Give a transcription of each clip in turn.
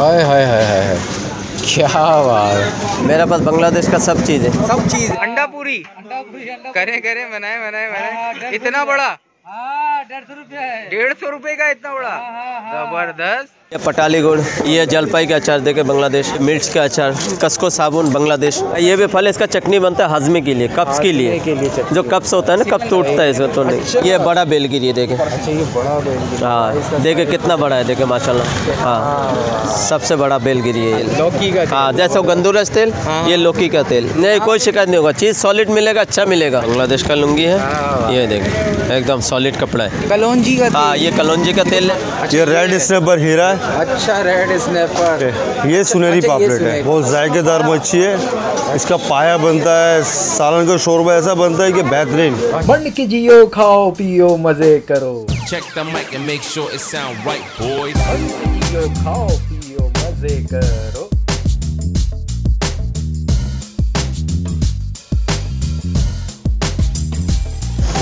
हाय हाय हाय हाय, क्या बात है। मेरे पास बांग्लादेश का सब चीज़ है, सब चीज। अंडा पूरी करे करे बनाए बनाए बनाए। इतना बड़ा 150 रुपया है। 150 रुपये का इतना बड़ा, जबरदस्त। ये पटाली गुड़, ये जलपाई का अचार देखे बांग्लादेश, मिर्च का अचार, कस्को साबुन बांग्लादेश। ये भी फल, इसका चटनी बनता है हजमे के लिए, कप्स के लिए, जो कप्स होता है ना, कप टूटता है इसका तो नहीं। ये बड़ा बेलगिरी है देखे। अच्छा, ये बड़ा बेलगिरी। हाँ देखे कितना बड़ा है, देखे माशाल्लाह। हाँ सबसे बड़ा बेलगिरी है ये। लौकी का। हाँ जैसे गंदूरस तेल, ये लौकी का तेल। नहीं कोई शिकायत नहीं होगा, चीज़ सॉलिड मिलेगा, अच्छा मिलेगा। बांग्लादेश का लुंगी है, ये देखे एकदम सॉलिड कपड़ा है। कलौंजी का। हाँ ये कलौंजी का तेल है। ये रेड स्नैपर हीरा है। अच्छा, रेड स्नैपर। ये सुनहरी पापलेट है, बहुत जायकेदार मच्छी है। इसका पाया बनता है, सालन का शोरबा ऐसा बनता है कि बेहतरीन। बन के जियो, खाओ पियो मजे करो। Check the mic and make sure it sound right, boys. बन के जियो, खाओ पियो मजे करो।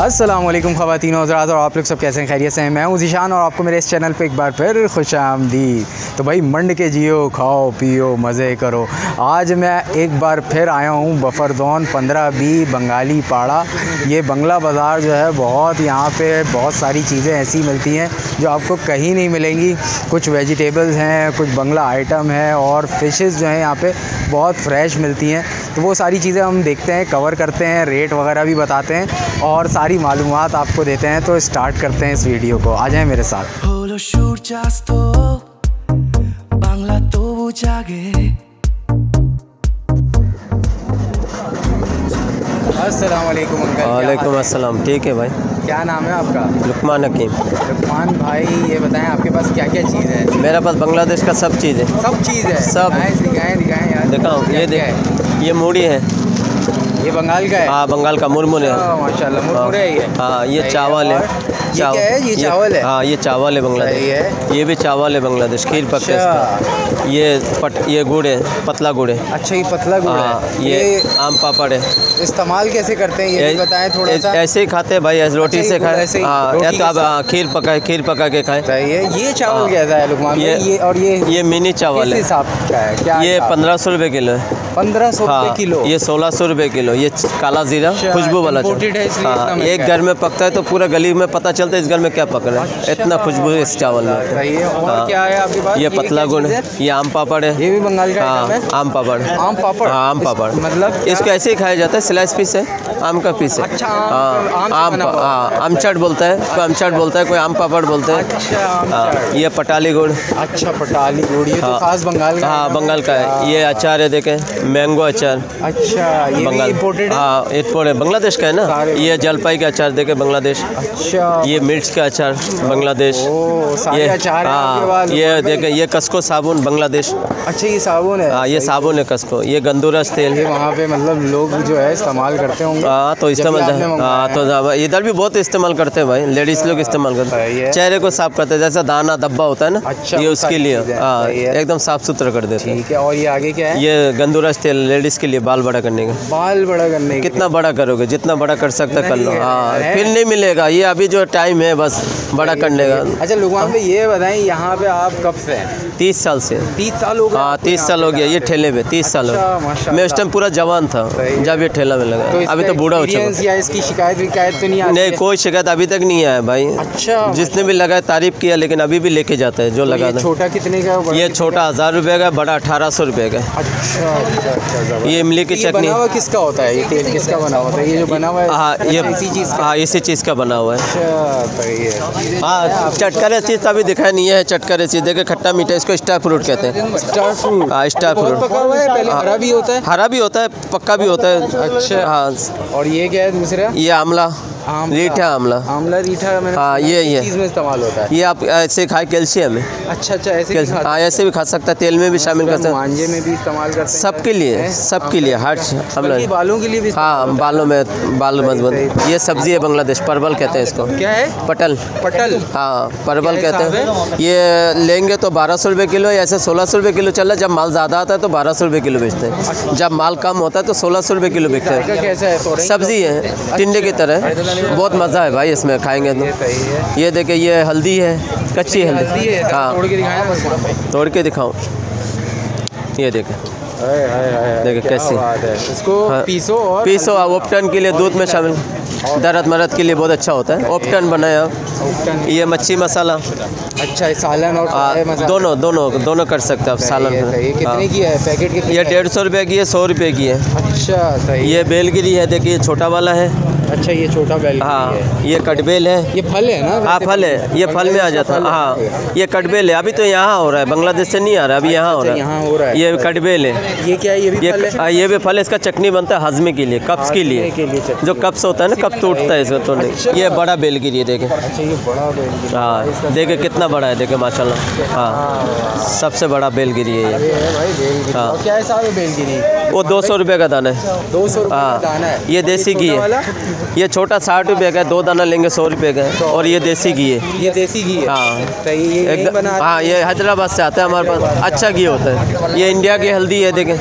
अस्सलाम वालेकुम ख़वातीन और हज़रात, और आप लोग सब कैसे हैं, खैरियत से हैं। मैं हूं ज़ीशान और आपको मेरे इस चैनल पे एक बार फिर खुश आमदीद। तो भाई मंड के जियो, खाओ पियो मज़े करो। आज मैं एक बार फिर आया हूं बफरदौन 15B बंगाली पाड़ा। ये बंगला बाज़ार जो है, बहुत यहाँ पे बहुत सारी चीज़ें ऐसी मिलती हैं जो आपको कहीं नहीं मिलेंगी। कुछ वेजिटेबल्स हैं, कुछ बंगला आइटम है और फ़िशेस जो हैं यहाँ पे बहुत फ्रेश मिलती हैं। तो वो सारी चीज़ें हम देखते हैं, कवर करते हैं, रेट वगैरह भी बताते हैं और सारी मालूमात आपको देते हैं। तो स्टार्ट करते हैं इस वीडियो को, आ जाएं मेरे साथ। अस्सलाम वालेकुम अंकल। वालेकुम अस्सलाम। ठीक है भाई। क्या नाम है आपका? लुकमान हकीम। लुकमान भाई, ये बताएं आपके पास क्या क्या चीज़ है? मेरे पास बांग्लादेश का सब चीज़ है। सब चीज़ है। सब। दिखाएं यार। दिखाओ, ये देख, ये मूड़ी है। ये बंगाल का है? हाँ बंगाल का मुरमुरे है। माशाल्लाह, मुरमुरे है ये। हाँ ये चावल है। ये क्या है? ये चावल है? हाँ ये चावल है बांग्लादेश। ये भी चावल है बांग्लादेश, खीर पक्के। ये गुड़ है, पतला गुड़ है। अच्छा, ये पतला गुड़ है। ये आम पापड़ है। इस्तेमाल कैसे करते हैं ये भी बताएं थोड़ा सा। ऐसे ही खाते हैं भाई, रोटी से खाए। हाँ या तो आप खीर पका के खाएं। सही है। ये चावल कैसा है लुकमान भाई? ये और ये मिनी चावल है। क्या ये 1500 रुपये किलो है। 1500 रुपये किलो? ये 1600 रुपये किलो। ये काला जीरा खुशबू वाला चावल। एक घर में पकता है तो पूरा गली में पता चलता है इस घर में क्या पक रहा है। इतना खुशबू है इस चावल में। सही है। और क्या है आपके पास? ये पतला गुड़ है, ये आम पापड़ है। ये भी बंगाल का आइटम है? आम पापड़। आम पापड़? हाँ आम पापड़। मतलब इसको ऐसे ही खाया जाता है, स्लाइस पीस है, आम का पीस है। अच्छा, आम चाट बोलता है कोई, आम चाट बोलता है कोई, आम पापड़ बोलते हैं। अच्छा, ये पटाली गुड़। अच्छा पटाली गुड़, ये तो खास बंगाल का। हाँ बंगाल का है। ये अचार है देखें, मैंगो अचार। अच्छा, ये बंगाल इंपोर्टेड है? हाँ इंपोर्टेड, बांग्लादेश का है ना। ये जलपाई का अचार देखे बांग्लादेश। अच्छा, ये मिर्च का अचार बांग्लादेश। सारे अचार हैं आपके पास? ये देखें, ये कस्को साबुन बांग्लादेश। अच्छा, ये साबुन है? हाँ ये साबुन है कस्को। ये गंदूरस तेल। ये वहाँ पे मतलब लोग जो है इस्तेमाल करते होंगे। हाँ तो इस्तेमाल, हाँ तो इधर भी बहुत इस्तेमाल करते हैं भाई, लेडीज लोग इस्तेमाल करते हैं। चेहरे को साफ करते हैं, जैसा दाना धब्बा होता है ना। अच्छा, ये उसके लिए हाँ एकदम साफ सुथरा कर देते हैं। ठीक है। और ये आगे क्या है? ये गंदूरस तेल लेडीज के लिए, बाल बड़ा करने का। बाल बड़ा करने? कितना बड़ा करोगे, जितना बड़ा कर सकते कर लो। हाँ फिर नहीं मिलेगा, ये अभी जो टाइम है बस बड़ा करने का। अच्छा लुकमान भाई, ये बताएं यहाँ पे आप कब से हैं? 30 साल से। 30 साल हो गए? हाँ 30 साल हो गया ये ठेले पे। 30 साल हो गया। मैं उस टाइम पूरा जवान था जब ये ठेला में लगा। अभी तो बूढ़ा हो चुका। या इसकी शिकायत तो नहीं आती? नहीं कोई शिकायत अभी तक नहीं आया भाई। अच्छा, जिसने भी लगाया तारीफ किया, लेकिन अभी भी लेके जाता है जो लगा। छोटा कितने का? ये छोटा 1000 रुपये का, बड़ा 1800 रुपये का। अच्छा। ये इमली की चटनी। बना हुआ किसका होता है? ये तेल किसका बना हुआ है? ये जो बना हुआ है? हाँ ये इसी चीज़ का बना हुआ है। अच्छा सही है। हाँ चटकरे चीज़ अभी दिखाई नहीं है। चटकरे चीज़ देखे, खट्टा मीठा, इसको स्टार फ्रूट कहते हैं। Star fruit? हाँ स्टार फ्रूट। पका हुआ है? पहले हरा भी होता है? हरा भी होता है, पक्का भी होता है। अच्छा हाँ। और ये क्या है दूसरा? ये आमला, रीठा आमला। आमला रीठा मैंने हाँ ये चीज़ में इस्तेमाल होता है। ये आप ऐसे खाए, कैल्शियम है। अच्छा ऐसे हाँ ऐसे भी खा सकता है, तेल में भी शामिल कर सकते हैं, मांझे में भी इस्तेमाल करते हैं। सबके लिए, सबके लिए, हर बालों के लिए भी? हाँ बालों में, बाल मजबूत। ये सब्जी है बांग्लादेश, परवल कहते हैं इसको। क्या है? पटल। पटल? हाँ परवल कहते हैं। ये लेंगे तो 1200 रुपये किलो, ऐसे 1600 रुपये किलो चल रहा है। जब माल ज़्यादा आता है तो 1200 रुपये किलो बेचते हैं, जब माल कम होता है तो 1600 रुपये किलो बेचते हैं। कैसा है? सब्जी है, टिंडे की तरह, बहुत मज़ा है भाई इसमें खाएंगे तो। ये देखिए, ये हल्दी है, कच्ची हल्दी। हाँ तोड़ के दिखाएं। तोड़ के दिखाऊं? ये देखें, हाय हाय हाय, देखिए क्या कैसी। बात है। इसको हाँ। पीसो और पीसो ओप्टन के लिए दूध में शामिल, दर्द मरद के लिए बहुत अच्छा होता है। ओप्टन बनाया। ओप्टन। ये मच्छी मसाला, अच्छा, ये सालन और फ्राई मसाला दोनों दोनों दोनों कर सकते हैं आप सालन। सही है। ये कितने की है पैकेट कितने ये का है? 150 रुपये की है, 100 रुपये की है। अच्छा सही। ये बेलगिरी है, देखिए छोटा वाला है। अच्छा, ये छोटा बेल हाँ, है। ये कटबेल है। ये फल है ना? हाँ वैसे फल है, ये फल में आ जाता है। हाँ, ये कटबेल है। अभी तो यहाँ हो रहा है, बांग्लादेश से नहीं आ रहा, अभी यहाँ हो रहा है। यहाँ हो रहा है। ये कटबेल है। ये क्या है? ये भी फल है? ये भी फल है। इसका चटनी बनता है हाजमे के लिए, कप्स के लिए। चटनी। जो कप्स होता है ना, कप टूटता है इसमें तो नहीं। ये बड़ा बेलगिरी है, देखे। अच्छा, ये बड़ा बेलगिरी। हाँ देखे कितना बड़ा है, देखे माशाल्लाह। हाँ, सबसे बड़ा बेलगिरी है ये। ये है भाई बेलगिरी। हाँ। और क्या है साहब ये बेलगिरी? वो 200 रुपये का दाना है। 200 रुपये का हाँ, दाना है। ये देसी घी छोटा वाला? है। ये छोटा 60 रुपये का है, 2 दाना लेंगे 100 रुपये का है। और ये देसी घी है। ये देसी घी है? हाँ। सही। ये यहीं एकदम। बना हाँ, ये हैदराबाद से आता है हमारे पास, अच्छा घी होता है। ये इंडिया की हल्दी है, देखें,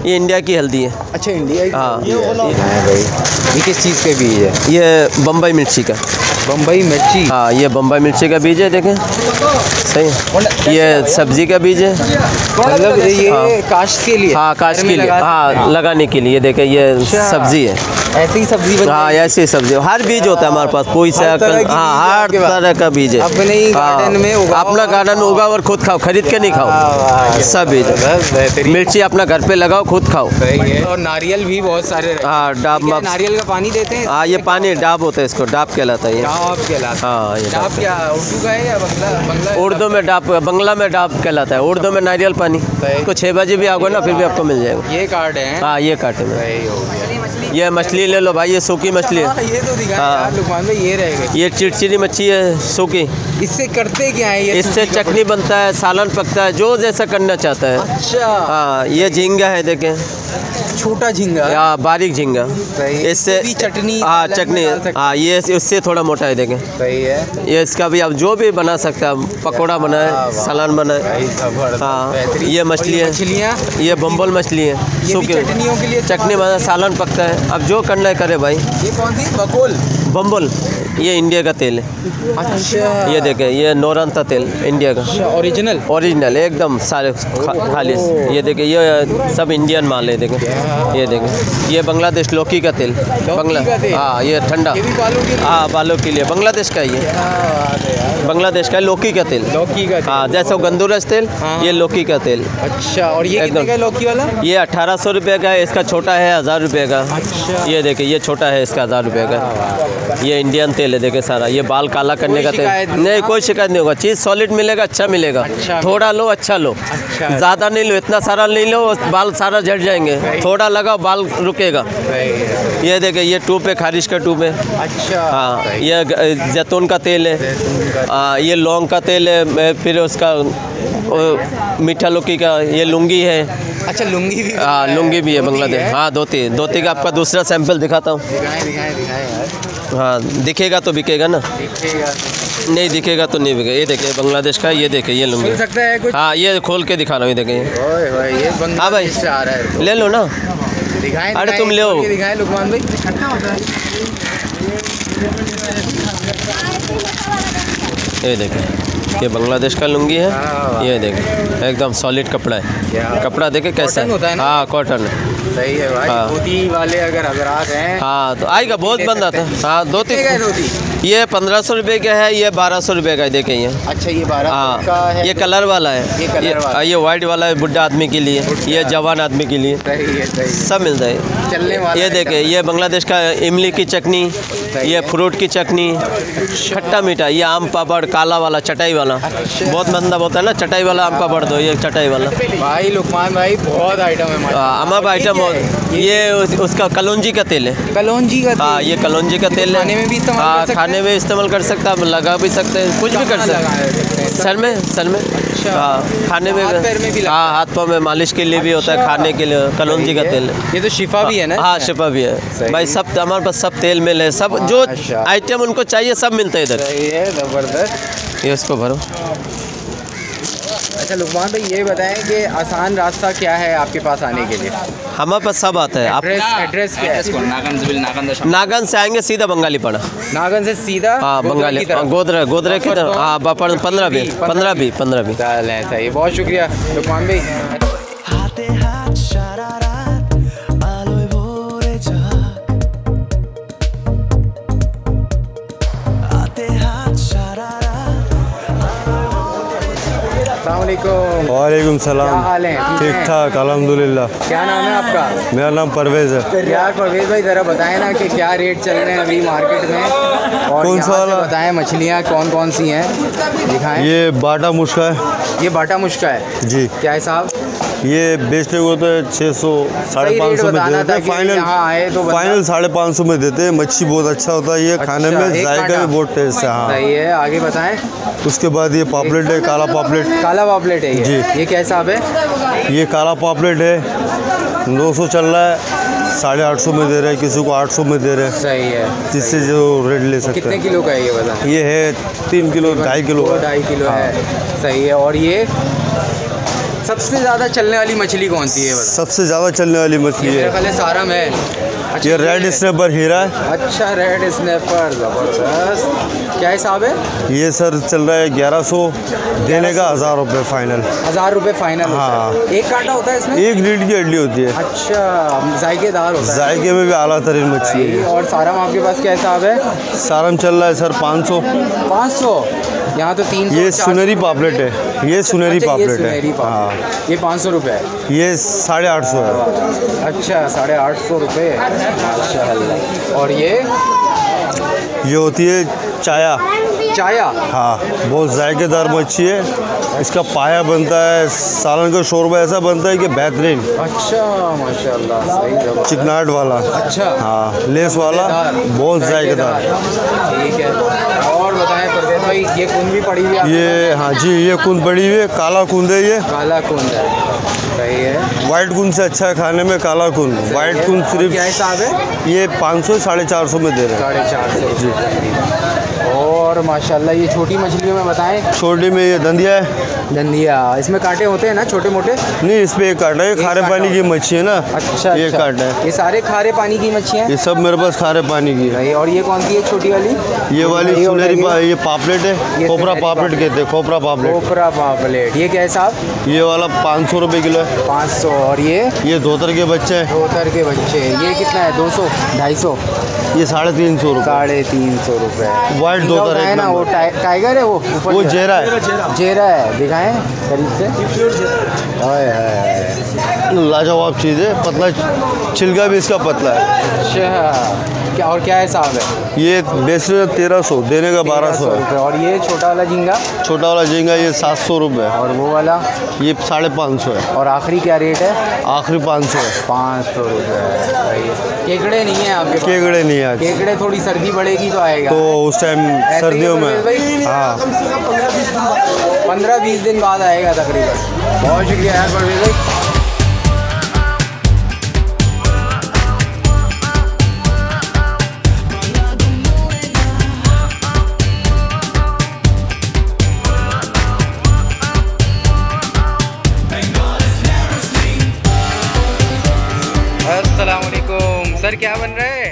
ये इंडिया की हल्दी है। अच्छा, इंडिया की? हाँ। भाई ये किस चीज़ के बीज है? ये बम्बई मिर्ची का। बम्बई मिर्ची? हाँ, ये बम्बई मिर्ची का बीज है, देखें, सही है। ये सब्जी का बीज है, मतलब ये हाँ। काश्त के लिए? हाँ काश घर के में लिए, लगा सकते हाँ लगाने के लिए। देखें, ये अच्छा। सब्जी है। हैं। ऐसी ही सब्जी बन हाँ, जाएगी? ऐसी सब्जी, हर बीज होता है हमारे पास, कोई से हर तरह की बीज हाँ, है हर आपके पास? तरह का बीज है। अपने ही हाँ, गार्डन में उगाओ? अपना गार्डन में उगाओ और खुद खाओ, खरीद के नहीं खाओ। सब बीज है। बस बेहतरीन। मिर्ची अपना घर पे लगाओ, खुद खाओ। सही है। और नारियल भी बहुत सारे रखे हैं। हाँ, डाब क्या माप। नारियल का पानी देते हैं? हाँ, ये पानी डाब होता है, इसको डाब कहलाता है ये। डाब कहलाता है। हाँ, ये डाब। डाब क्या उर्दू का है या बंगला? उर्दू में डाब, बंगला में डाब कहलाता है, उर्दू में नारियल पानी। सही। तो 6 बजे भी आओगे ना, फिर भी आपको मिल जाएगा। ये कार्ड है? हाँ, ये काटे में। सही हो गया। ये मछली ले लो भाई, ये सूखी मछली है। हाँ, ये तो दिखा हाँ। यार लुकमान भाई, ये रहेगा। ये चिड़चिड़ी मच्छी है, सूखी। इससे करते क्या है ये? इससे चटनी बनता है, सालन पकता है, जो जैसा करना चाहता है। अच्छा, हाँ, ये झींगा है, देखें, छोटा झींगा? या बारीक झींगा। सही। इससे भी चटनी? हाँ, सालन में चटनी। डाल सकते हैं? हाँ, ये इससे थोड़ा मोटा है, देखें। सही है। ये इसका भी आप जो भी बना सकते हैं, पकौड़ा बनाए, सालन बनाए। भाई जबरदस्त, हाँ, बेहतरीन। ये और मछली है। मछलियाँ? ये बम्बल मछली है, ये भी सूखी चटनियों के लिए चटनी बना, सालन पकता है। अब जो करना है करे भाई। ये कौन सी? बकोल? बम्बल, ये इंडिया का तेल है। अच्छा, ये देखें, ये नौरंता तेल इंडिया का, ओरिजिनल? ओरिजिनल एकदम सारे खालिश। ये देखें, ये सब इंडियन माल है, देखें। ये देखें, ये बांग्लादेश लौकी का तेल, बांग्ला। का तेल? हाँ, ये ठंडा। ये भी बालों के लिए? हाँ, बालों के लिए, बांग्लादेश का ही है। क्या बात है यार। बांग्लादेश का लौकी का तेल। लौकी का तेल? हाँ, जैसे गंदूरस तेल, हाँ। ये लौकी का तेल। अच्छा, और ये कितने एकदम। का है लौकी वाला? ये 1800 रुपये का है, इसका छोटा है 1000 रुपये का। अच्छा। ये देखिए, ये छोटा है, इसका 1000 रुपये का। ये इंडियन तेल है, देखे सारा। ये बाल काला करने का शिकायत तेल नहीं? नहीं, कोई शिकायत नहीं होगा। चीज़ सॉलिड मिलेगा, अच्छा मिलेगा। अच्छा। थोड़ा लो, अच्छा लो। अच्छा। ज़्यादा नहीं लो, इतना सारा नहीं लो, बाल सारा झड़ जाएंगे। थोड़ा लगाओ, बाल रुकेगा। सही है। ये देखिए, ये ट्यूब है, खारिश का ट्यूब है। अच्छा। हाँ, ये जैतून का तेल है। हाँ, ये लौंग का तेल है। फिर उसका मीठा लौकी का, ये लुंगी है। अच्छा, लुंगी भी? हाँ, लुंगी भी है धोती बांग्लादेश। हाँ, धोती। धोती का आपका दूसरा सैंपल दिखाता हूँ। दिखाएं दिखाएं दिखाएं यार। हाँ, दिखेगा तो बिकेगा ना, दिखेगा? नहीं दिखेगा तो नहीं बिकेगा। ये देखिए, बांग्लादेश का, ये देखिए, ये लुंगी। मिल सकता है कुछ? हाँ, ये खोल के दिखा रहा हूँ, ये देखिए। ओए भाई, ये हाँ भाई, बांग्लादेश से आ रहा है। ले लो ना। दिखाएं अरे दिखाएं, तुम ले आओ। खोल के दिखाएं लुकमान भाई। ये देखिए, ये बांग्लादेश का लुंगी है। ये देखिए, एकदम सॉलिड कपड़ा है। कपड़ा देखे कैसा कॉटन होता है ना? हाँ, कॉटन है। सही है भाई। हाँ। धोती वाले अगर हजरात हैं? हाँ, तो आएगा, बहुत ले बंद सकते आता है। हैं। हाँ, धोती। कितने का है धोती? ये 1500 रुपये का है, ये 1200 रुपये का है, देखें ये। अच्छा, ये 12 का हाँ, है? ये कलर वाला है। ये कलर वाला। ये वाइट वाला है, बुढ़ा आदमी के लिए। ये जवान आदमी के लिए, सही है, सही है। सब मिलता है। चलने वाला ये है देखे, ये बांग्लादेश का इमली की चटनी, ये फ्रूट की चटनी, खट्टा मीठा। ये आम पापड़ काला वाला, चटाई वाला। बहुत मंदा होता है ना, चटाई वाला आम पापड़ दो, ये चटाई वाला। भाई लुकमान भाई, बहुत आइटम है हमारे पास। अमाब आइटम हो। ये उसका कलौंजी का तेल है। कलौंजी का हाँ, तेल? ये कलौंजी का तेल है। खाने में भी इस्तेमाल कर हाँ, सकते खाने में इस्तेमाल कर सकते हैं, आप लगा भी सकते हैं, कुछ भी कर कहाँ सकते लगा सकते हैं? हैं। सर में, सर में। अच्छा। हाँ, खाने में। हाथ पैर में भी लगता हाँ, हाथ पाँव में मालिश के लिए भी होता है, अच्छा। खाने के लिए कलौंजी का तेल है। ये तो शिफा भी है ना? हाँ, शिफा भी है सही। भाई। सब हमारे पास सब तेल मिल है, सब जो अच्छा। आइटम उनको चाहिए सब मिलता है इधर। सही है, जबरदस्त। ये इसको भरो। अच्छा लुकमान भाई, ये बताएं कि आसान रास्ता क्या है आपके पास आने के लिए? हमारे पास सब आता है। आप एड्रेस क्या है? नागन से आएंगे सीधा बंगाली पड़ा। नागन से सीधा हाँ बंगाली गोदरे की तरफ। हाँ 15-20 चलें सही, बहुत शुक्रिया लुकमान भाई। হাতে হাত সারা রাত আলোয় ভরে যাক হাতে হাত সারা রাত अस्सलाम वालेकुम। वालेकुम क्या सलाम। हाल है? ठीक ठाक अल्हम्दुलिल्लाह। क्या नाम है आपका? मेरा नाम परवेज़ है। यार परवेज भाई ज़रा बताएं ना कि क्या रेट चल रहे हैं अभी मार्केट में, और कौन सा यहाँ से वाला? बताएं मछलियाँ कौन कौन सी हैं, दिखाएं। ये बाटा मुश्का है ये बाटा मुश्का है जी। क्या हिसाब? ये बेचने को तो 600 550 में बताना देते हैं। ताकि यहाँ आए तो बंदा- फाइनल 550 में देते हैं। मच्छी बहुत अच्छा होता है, ये खाने अच्छा, में एक जायका कांटा। भी बहुत टेस्ट है। हाँ सही है, आगे बताएं। उसके बाद ये पापलेट है, काला पापलेट। काला पापलेट है जी। ये क्या हिसाब है? ये काला पापलेट है 200 चल रहा है, 850 में दे रहे हैं, किसी को 800 में दे रहे हैं, सही है। जिससे जो रेट ले सकते कितने हैं। किलो का है ये बताएं? ये है 3 किलो 2.5 किलो है। 2.5 किलो है। सही है। और ये सबसे ज़्यादा चलने वाली मछली कौन सी है बताएं? सबसे ज़्यादा चलने वाली मछली मेरे है ख्याल है सारम है। अच्छा, ये रेड स्नैपर हीरा है। अच्छा रेड स्नैपर, ज़बरदस्त। क्या हिसाब है? ये सर चल रहा है 1100, देने का 1000 रुपये फाइनल। 1000 रुपये फाइनल होता हाँ। है। एक कांटा होता है इसमें? एक रीड की हड्डी होती है। अच्छा जायकेदार होता है। जायके में भी आला तरीन मच्छी है ये। और सारम आपके पास क्या हिसाब है? सारम चल रहा है सर 500। 500। यहाँ तो 300। ये सुनहरी पापलेट है, ये सुनहरी अच्छा, ये पापलेट सुनहरी है। हाँ पापलेट। ये 500 रुपये है। ये 850 है। अच्छा 850 रुपये, माशाअल्लाह। और ये होती है चाया। चाया। हाँ बहुत जायकेदार मच्छी है। इसका पाया बनता है, सालन का शोरबा ऐसा बनता है कि बेहतरीन, अच्छा माशाअल्लाह, सही जबरदस्त। चिकनाट वाला। अच्छा हाँ लेस वाला, बहुत जायकेदार। ठीक है। और बताएं परवेज भाई, ये कुंद भी पड़ी हुई है? ये हाँ जी, ये कुंद पड़ी हुई है, काला कुंद है ये। काला कुंद है। सही है। वाइट कुंद से अच्छा है खाने में काला कुंद। वाइट कुंद क्या सिर्फ हिसाब है? ये 500 450 में दे रहे हैं। 450। और माशाल्लाह ये छोटी मछलियों में बताएं। छोटी में ये धंधिया है। धंधिया, इसमें कांटे होते हैं ना छोटे मोटे? नहीं इस पे एक कांटा है, ये खारे कांटा पानी की मच्छी है ना। अच्छा ये अच्छा। कांटा है। ये सारे खारे पानी की मच्छियाँ ये सब मेरे पास खारे पानी की है। हैं। और ये कौन सी है छोटी वाली? ये वाली ये सुनहरी वाली? ये पापलेट है, ये खोपरा सुनहरी पापलेट कहते हैं, खोपरा पापलेट। कोपरा पापलेट। ये क्या हिसाब? ये वाला 500 रुपये किलो है। 500। और ये धोतर के बच्चे हैं, धोतर के बच्चे, ये कितना है? 200 250? ये 350 रुपये। 350 रुपये। वाइट धोतर है एक ना, वो नंबर। टाइगर है वो ऊपर वो से? जेरा है। जेरा है, दिखाएं करीब से। हाय हाय। लाजवाब चीज़ है, पतला छिलका भी इसका पतला है। अच्छा क्या, और क्या हिसाब है? ये बेच रहे 1300, देने का 1200 है। रुपये। और ये छोटा वाला झींगा? छोटा वाला झींगा ये 700 रुपये। और वो वाला? ये 550 है। और आखिरी क्या रेट है? आखिरी 500 है। 500 रुपये। केकड़े नहीं है आपके पास? केकड़े नहीं है आज, केकड़े थोड़ी सर्दी बढ़ेगी तो आएगा। तो उस टाइम ऐसे ही सर्दियों में। परवेज भाई? हाँ 15-20 दिन बाद आएगा तकरीबन। बहुत शुक्रिया यार परवेज भाई। अस्सलाम वालेकुम सर, क्या बन रहा है?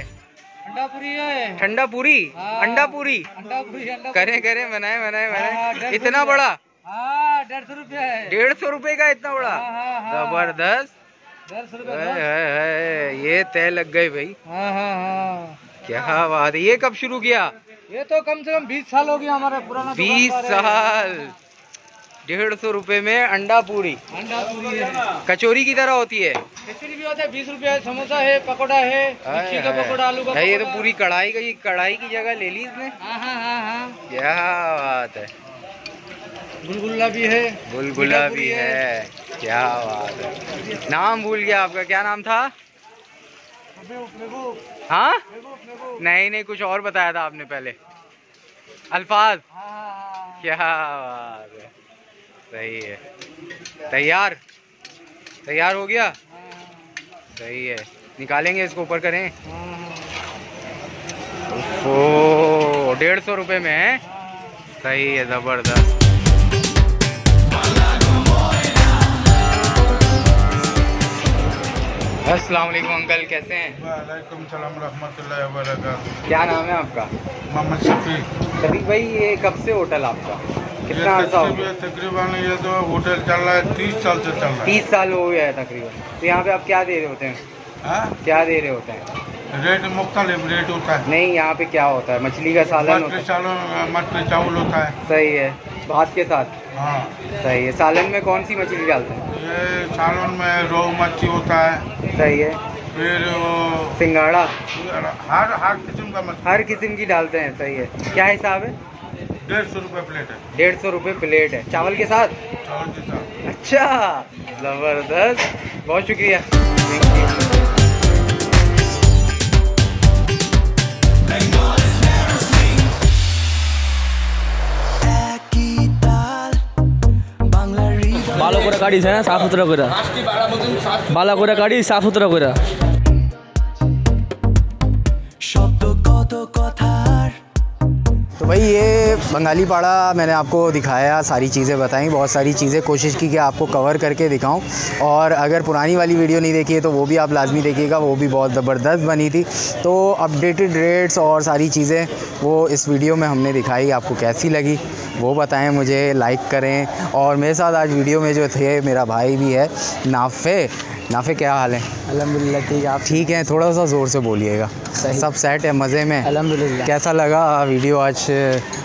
अंडा पूरी है। ठंडा पूरी? अंडा पूरी? अंडा पूरी करें बनाए। इतना बड़ा? 150 रुपया है। 150 रुपए का इतना बड़ा? हाँ। जबरदस्त। 150 रुपया। ये तय लग गए भाई। हाँ। क्या बात है। ये कब शुरू किया? ये तो कम से कम 20 साल हो गया हमारा पुराना 20 साल। 150 रुपए में अंडा पूरी। अंडा पूरी है। कचौरी की तरह होती है? खिचड़ी भी होता है, 20 रुपया है। समोसा है, पकौड़ा है, मिर्ची का पकौड़ा, आलू का है, ये तो पकौड़ा। पूरी कढ़ाई की जगह ले ली इसने। हाँ। क्या बात है। गुलगुल्ला भी है, गुलगुला मीठा भी पूरी है। क्या बात है। नाम भूल गया आपका, क्या नाम था? हाँ नहीं कुछ और बताया था आपने पहले, अल्फाज। क्या बात है। सही है। तैयार हो गया? सही है। निकालेंगे इसको, ऊपर करें। ओह 150 रुपए में है। सही है, जबरदस्त। अस्सलाम वालेकुम अंकल, कैसे हैं? वालेकुम सलाम रहमतुल्लाहि व बरकातहू। क्या नाम है आपका? मोहम्मद शफीक। शफीक भाई, ये कब से होटल आपका? कितना अर्सा हो गया? तकरीबन ये तो होटल चल रहा है 30 साल से चल रहा है। 30 साल हो गया है तकरीबन। तो यहाँ पे आप क्या दे रहे होते हैं? हाँ? क्या दे रहे होते हैं? रेट मुख्तलिफ रेट होता है। नहीं, यहाँ पे क्या होता है? मछली का सालन होता है? मटर चावल होता है। सही है, भात के साथ। हाँ सही है। सालन में कौन सी मछली डालते हैं? ये सालन में रोहू मच्छी होता है। सही है। फिर वो सिंगाड़ा? हर किस्म का मछली, हर किस्म की डालते हैं। सही है। क्या हिसाब है? 150 रुपये प्लेट है। 150 रुपये प्लेट है, चावल के साथ? चावल के साथ। अच्छा, ज़बरदस्त, बहुत शुक्रिया। Thank you. ভালো করে কাটিস, হ্যাঁ, সাফ সুতরা করে ভালো করে কাটিস, সাফ সুতরা করে। শব্দ কত কথার तो भाई ये बंगाली पाड़ा मैंने आपको दिखाया, सारी चीज़ें बताई, बहुत सारी चीज़ें कोशिश की कि आपको कवर करके दिखाऊं। और अगर पुरानी वाली वीडियो नहीं देखी है तो वो भी आप लाजमी देखिएगा, वो भी बहुत ज़बरदस्त बनी थी। तो अपडेटेड रेट्स और सारी चीज़ें वो इस वीडियो में हमने दिखाई, आपको कैसी लगी वो बताएं मुझे, लाइक करें। और मेरे साथ आज वीडियो में जो थे मेरा भाई भी है नाफे, क्या हाल है? अल्हम्दुलिल्लाह ठीक है। आप ठीक है, थोड़ा सा ज़ोर से बोलिएगा। सब सेट है, मज़े में? अल्हम्दुलिल्लाह। कैसा लगा वीडियो? आज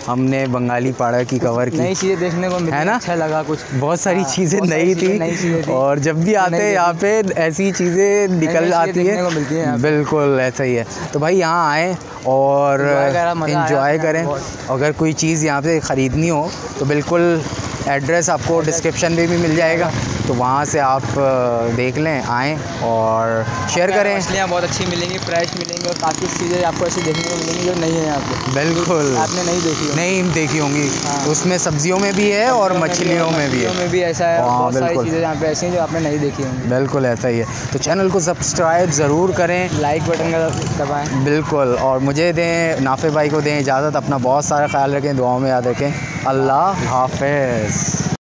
हमने बंगाली पाड़ा की कवर की, नई चीज़ें देखने को मिली, है ना? अच्छा लगा। कुछ बहुत सारी चीज़ें बहुत नई सारी नई चीज़ें थी थी। और जब भी आते हैं यहाँ पे ऐसी चीज़ें निकल चीज़ें आती देखने को मिलती हैं है। यहाँ पे। बिल्कुल ऐसा ही है। तो भाई यहाँ आएँ और Enjoy करा, मज़ा आया इंजॉय अपने करें। बहुत। अगर कोई चीज़ यहाँ पे ख़रीदनी हो तो बिल्कुल एड्रेस आपको डिस्क्रिप्शन में भी मिल जाएगा, तो वहाँ से आप देख लें, आएँ और शेयर करें। मछलियाँ बहुत अच्छी मिलेंगी, फ्रेश मिलेंगी, और काफ़ी चीज़ें आपको ऐसी देखने को मिलेंगी जो नहीं है यहाँ पे। बिल्कुल आपने नहीं देखी होगी। नहीं देखी होंगी। हाँ। उसमें सब्जियों में भी है और मछलियों में भी है। मछलियों में भी ऐसा है, हाँ, बहुत सारी बिल्कुल। चीज़ें यहाँ पे ऐसी हैं जो आपने नहीं देखी होंगी। बिल्कुल ऐसा ही है। तो चैनल को सब्सक्राइब ज़रूर करें, लाइक बटन का दबाएं। बिल्कुल। और मुझे दें, नाफे भाई को दें इजाज़त। अपना बहुत सारा ख्याल रखें, दुआओं में याद रखें। अल्लाह हाफ़िज़।